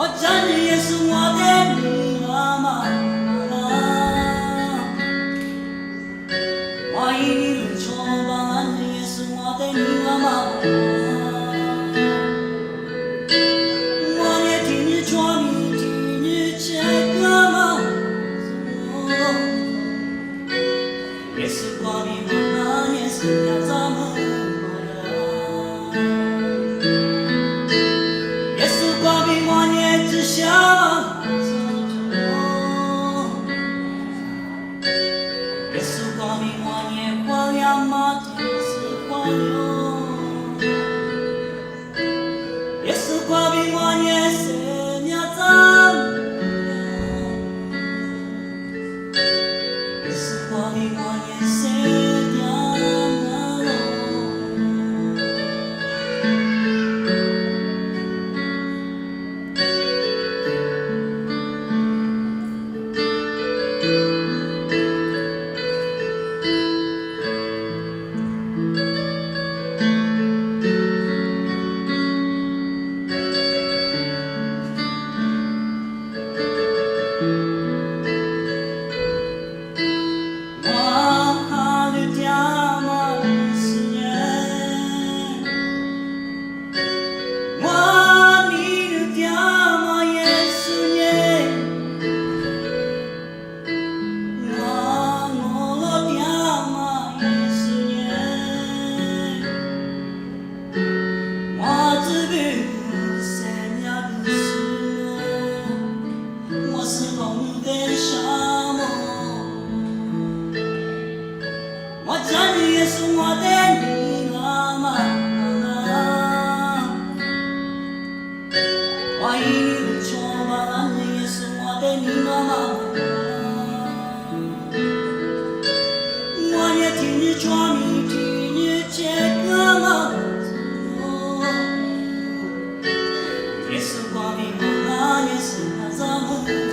我真的也是我的女儿吗？我一定会错吧，你也是我的女儿吗？我也听你说你听你这个吗？也是我的妈妈，也是要咱们也是我的我也只想。耶稣光明我也荒凉吗？天是荒凉。耶稣光明我也是鸟脏。耶稣光明我也是鸟我真的也是我的女儿吗？我一定会错吧，你也是我的女儿吗？我也听你说你听你这个吗？也是我的妈妈，也是咱们。